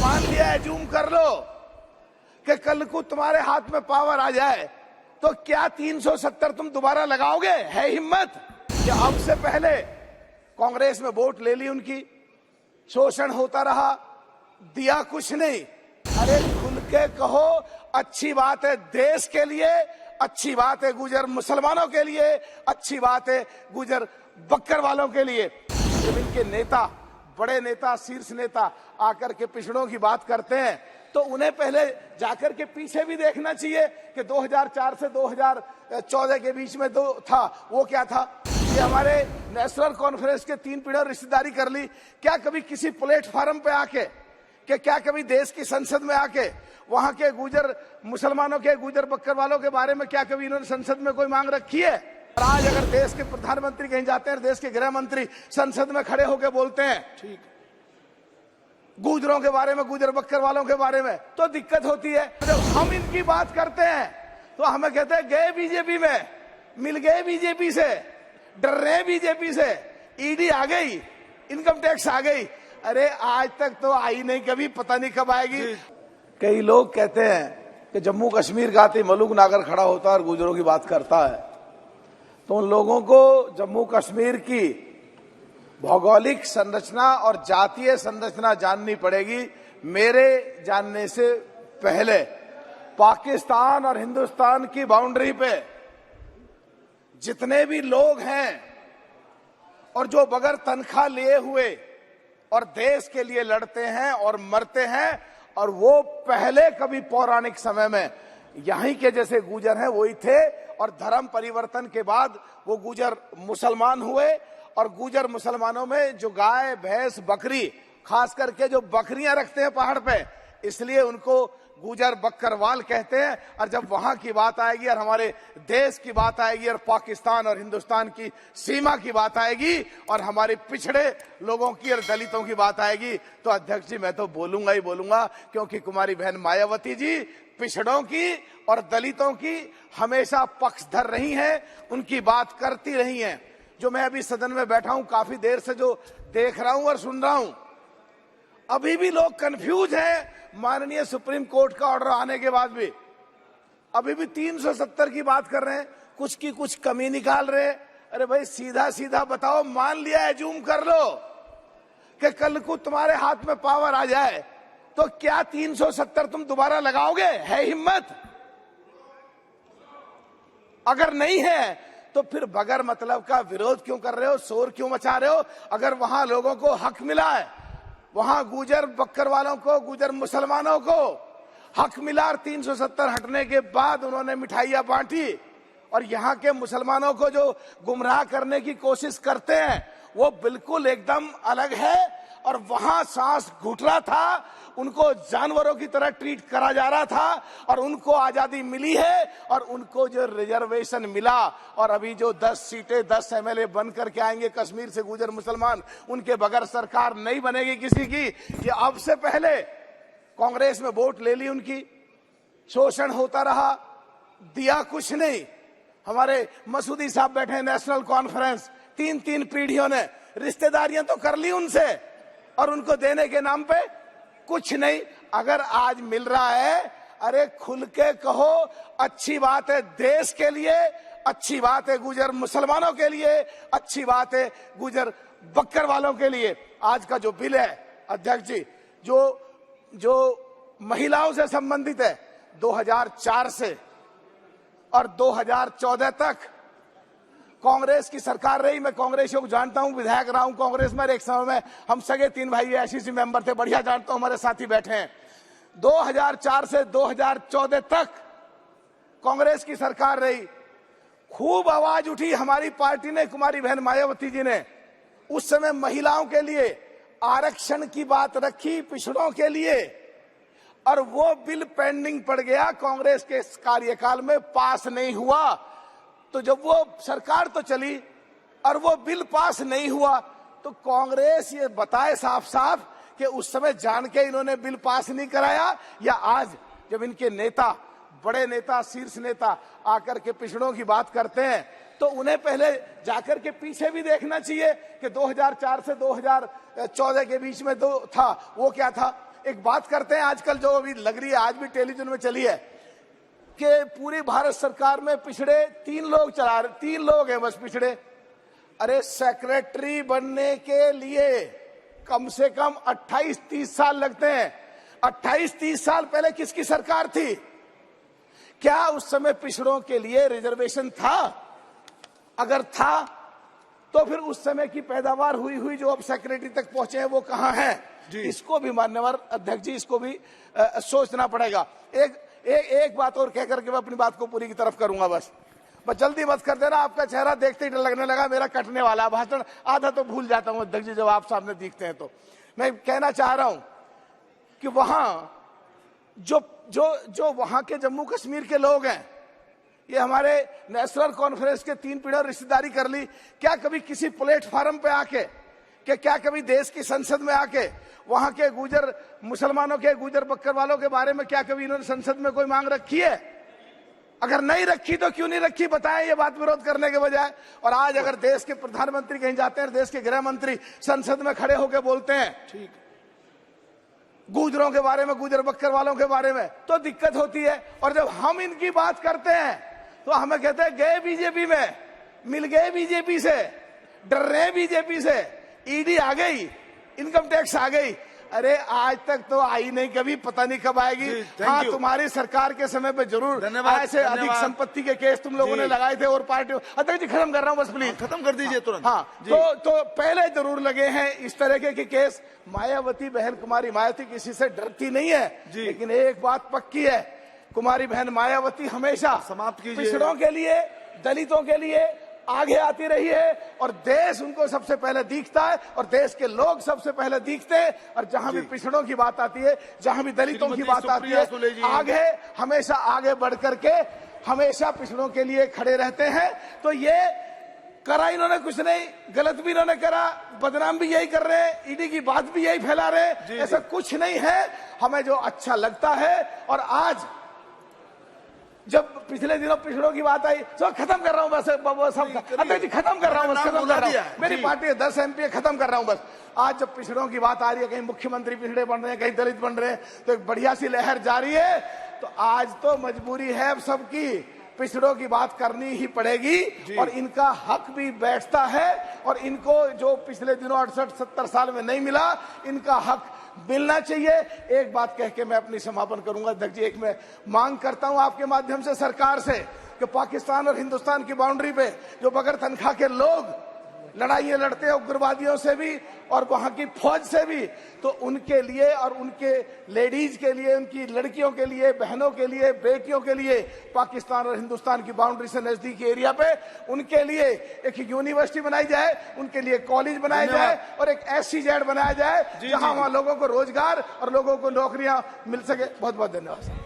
मान लिया है, जूम कर लो कि कल को तुम्हारे हाथ में पावर आ जाए तो क्या 370 तुम दोबारा लगाओगे? है हिम्मत? कि अब से पहले कांग्रेस में वोट ले ली उनकी, शोषण होता रहा, दिया कुछ नहीं। अरे खुल के कहो, अच्छी बात है देश के लिए, अच्छी बात है गुजर मुसलमानों के लिए, अच्छी बात है गुजर बक्कर वालों के लिए। जब इनके नेता, बड़े नेता, शीर्ष नेता आकर के पिछड़ों की बात करते हैं तो उन्हें पहले जाकर के पीछे भी देखना चाहिए कि 2004 से 2014 के बीच में तो था, वो क्या था कि हमारे नेशनल कॉन्फ्रेंस के 3 पीढ़ियों रिश्तेदारी कर ली। क्या कभी किसी प्लेटफार्म पे आके, कि क्या कभी देश की संसद में आके वहां के गुजर मुसलमानों के, गुजर बक्कर वालों के बारे में क्या कभी इन्होंने संसद में कोई मांग रखी है? और आज अगर देश के प्रधानमंत्री कहीं जाते हैं, देश के गृह मंत्री संसद में खड़े होकर बोलते हैं ठीक गुजरों के बारे में, गुजर बक्कर वालों के बारे में, तो दिक्कत होती है। जब हम इनकी बात करते हैं तो हमें कहते हैं गए बीजेपी में, मिल गए बीजेपी से, डर रहे बीजेपी से, ईडी आ गई, इनकम टैक्स आ गई। अरे आज तक तो आई नहीं, कभी पता नहीं कब आएगी। कई लोग कहते हैं कि जम्मू कश्मीर का आते मलूक नागर खड़ा होता है और गुजरों की बात करता है, तो उन लोगों को जम्मू कश्मीर की भौगोलिक संरचना और जातीय संरचना जाननी पड़ेगी। मेरे जानने से पहले पाकिस्तान और हिंदुस्तान की बाउंड्री पे जितने भी लोग हैं और जो बगैर तनख्वाह लिए हुए और देश के लिए लड़ते हैं और मरते हैं, और वो पहले कभी पौराणिक समय में यहीं के जैसे गुजर हैं वही थे, और धर्म परिवर्तन के बाद वो गुजर मुसलमान हुए। और गुजर मुसलमानों में जो गाय, भैंस, बकरी, खास करके जो बकरियां रखते हैं पहाड़ पे, इसलिए उनको गुजर बक्करवाल कहते हैं। और जब वहां की बात आएगी और हमारे देश की बात आएगी और पाकिस्तान और हिंदुस्तान की सीमा की बात आएगी और हमारे पिछड़े लोगों की और दलितों की बात आएगी, तो अध्यक्ष जी मैं तो बोलूंगा ही बोलूंगा, क्योंकि कुमारी बहन मायावती जी पिछड़ों की और दलितों की हमेशा पक्षधर रही हैं, उनकी बात करती रही हैं। जो मैं अभी सदन में बैठा हूं, काफी देर से जो देख रहा हूं और सुन रहा हूं, अभी भी लोग कंफ्यूज हैं। माननीय सुप्रीम कोर्ट का ऑर्डर आने के बाद भी अभी भी 370 की बात कर रहे हैं, कुछ की कुछ कमी निकाल रहे हैं। अरे भाई सीधा सीधा बताओ, मान लिया है, जूम कर लो कि कल को तुम्हारे हाथ में पावर आ जाए तो क्या 370 तुम दोबारा लगाओगे? है हिम्मत? अगर नहीं है तो फिर बगैर मतलब का विरोध क्यों कर रहे हो, शोर क्यों मचा रहे हो? अगर वहां लोगों को हक मिला है, वहां गुजर बक्कर वालों को, गुजर मुसलमानों को हक मिला, 370 हटने के बाद उन्होंने मिठाइयां बांटी, और यहाँ के मुसलमानों को जो गुमराह करने की कोशिश करते हैं वो बिल्कुल एकदम अलग है। और वहां सांस घुट रहा था, उनको जानवरों की तरह ट्रीट करा जा रहा था, और उनको आजादी मिली है और उनको जो रिजर्वेशन मिला, और अभी जो 10 सीटें 10 एमएलए बन करके आएंगे कश्मीर से गुजर मुसलमान, उनके बगैर सरकार नहीं बनेगी किसी की। कि अब से पहले कांग्रेस में वोट ले ली उनकी, शोषण होता रहा, दिया कुछ नहीं। हमारे मसूदी साहब बैठे नेशनल कॉन्फ्रेंस, 3 पीढ़ियों ने रिश्तेदारियां तो कर ली उनसे, और उनको देने के नाम पे कुछ नहीं। अगर आज मिल रहा है, अरे खुल के कहो, अच्छी बात है देश के लिए, अच्छी बात है गुजर मुसलमानों के लिए, अच्छी बात है गुजर बक्कर वालों के लिए। आज का जो बिल है अध्यक्ष जी, जो महिलाओं से संबंधित है, 2004 से और 2014 तक कांग्रेस की सरकार रही। मैं कांग्रेसियों को जानता हूं, विधायक रहा हूं कांग्रेस में। एक समय में हम सगे 3 भाई एसीसी मेंबर थे, बढ़िया जानता हूं, हमारे साथी बैठे हैं। 2004 से 2014 तक कांग्रेस की सरकार रही। खूब आवाज उठी हमारी पार्टी ने, कुमारी बहन मायावती जी ने उस समय महिलाओं के लिए आरक्षण की बात रखी, पिछड़ों के लिए, और वो बिल पेंडिंग पड़ गया, कांग्रेस के कार्यकाल में पास नहीं हुआ। तो जब वो सरकार तो चली और वो बिल पास नहीं हुआ, तो कांग्रेस ये बताए साफ साफ कि उस समय जान के इन्होंने बिल पास नहीं कराया, या आज जब इनके नेता, बड़े नेता, शीर्ष नेता आकर के पिछड़ों की बात करते हैं तो उन्हें पहले जाकर के पीछे भी देखना चाहिए कि 2004 से 2014 के बीच में तो था, वो क्या था। एक बात करते हैं, आजकल जो अभी लग रही है, आज भी टेलीविजन में चली है कि पूरी भारत सरकार में पिछड़े 3 लोग चला रहे, 3 लोग हैं बस पिछड़े। अरे सेक्रेटरी बनने के लिए कम से कम 28-30 साल लगते हैं। 28-30 साल पहले किसकी सरकार थी? क्या उस समय पिछड़ों के लिए रिजर्वेशन था? अगर था तो फिर उस समय की पैदावार हुई जो अब सेक्रेटरी तक पहुंचे हैं वो कहां है? इसको भी मान्यवर अध्यक्ष जी, इसको भी सोचना पड़ेगा। एक बात और कहकर के मैं अपनी बात को पूरी की तरफ करूंगा। बस जल्दी मत कर देना, आपका चेहरा देखते ही डर लगने लगा मेरा कटने वाला भाषण आधा तो भूल जाता हूं अध्यक्ष जी जब आप सामने दिखते हैं। तो मैं कहना चाह रहा हूं कि वहां जो वहां के जम्मू कश्मीर के लोग हैं, ये हमारे नेशनल कॉन्फ्रेंस के 3 पीढ़ियों रिश्तेदारी कर ली। क्या कभी किसी प्लेटफार्म पे आके, क्या कभी देश की संसद में आके वहां के गुजर मुसलमानों के, गुजर बक्कर वालों के बारे में क्या कभी इन्होंने संसद में कोई मांग रखी है? अगर नहीं रखी तो क्यों नहीं रखी बताएं, ये बात विरोध करने के बजाय। और आज अगर देश के प्रधानमंत्री कहीं जाते हैं, देश के गृह मंत्री संसद में खड़े होकर बोलते हैं ठीक गुजरों के बारे में, गुजर बक्कर वालों के बारे में, तो दिक्कत होती है। और जब हम इनकी बात करते हैं तो हमें कहते हैं गए बीजेपी में, मिल गए बीजेपी से, डर रहे बीजेपी से, ईडी आ गई, इनकम टैक्स आ गई। अरे आज तक तो आई नहीं, कभी पता नहीं कब आएगी। हाँ, तुम्हारी सरकार के समय पे जरूर ऐसे अधिक संपत्ति के केस तुम लोगों ने लगाए थे और पार्टियों। अध्यक्ष जी खत्म कर रहा हूँ बस, प्लीज खत्म कर दीजिए तुरंत। हाँ, तो पहले जरूर लगे हैं इस तरह के केस। मायावती बहन कुमारी मायावती किसी से डरती नहीं है, लेकिन एक बात पक्की है, कुमारी बहन मायावती हमेशा समाप्त कीजिए, पिछड़ों के लिए, दलितों के लिए आगे आती रही है। और देश उनको सबसे पहले दिखता है और देश के लोग सबसे पहले दिखते हैं। और जहां भी पिछड़ों की बात आती है, जहां भी दलितों की बात आती है, आगे हमेशा आगे बढ़ करके हमेशा पिछड़ों के लिए खड़े रहते हैं। तो ये करा इन्होंने कुछ नहीं, गलत भी इन्होंने करा, बदनाम भी यही कर रहे हैं, ईडी की बात भी यही फैला रहे हैं। ऐसा कुछ नहीं है। हमें जो अच्छा लगता है, और आज जब पिछले दिनों पिछड़ों की बात आई, तो खत्म कर रहा हूं बस, अध्यक्ष जी खत्म कर रहा हूं बस, खत्म कर रहा हूं। मेरी पार्टी 10 MP खत्म कर रहा हूं बस। आज जब पिछड़ों की बात आ रही है, कहीं मुख्यमंत्री पिछड़े बन रहे हैं, कहीं दलित बन रहे हैं, तो एक बढ़िया सी लहर जारी है। तो आज तो मजबूरी है अब सबकी, पिछड़ों की बात करनी ही पड़ेगी। और इनका हक भी बैठता है, और इनको जो पिछले दिनों 68-70 साल में नहीं मिला, इनका हक मिलना चाहिए। एक बात कह के मैं अपनी समापन करूंगा अध्यक्ष जी। एक मैं मांग करता हूं आपके माध्यम से सरकार से कि पाकिस्तान और हिंदुस्तान की बाउंड्री पे जो बगैर तनख्वाह के लोग लड़ाइयां लड़ते हैं उग्रवादियों से भी और वहां की फौज से भी, तो उनके लिए और उनके लेडीज के लिए, उनकी लड़कियों के लिए, बहनों के लिए, बेटियों के लिए पाकिस्तान और हिंदुस्तान की बाउंड्री से नजदीकी एरिया पे उनके लिए एक यूनिवर्सिटी बनाई जाए, उनके लिए कॉलेज बनाया जाए और एक SEZ बनाया जाए जहां वहां लोगों को रोजगार और लोगों को नौकरियां मिल सके। बहुत बहुत धन्यवाद।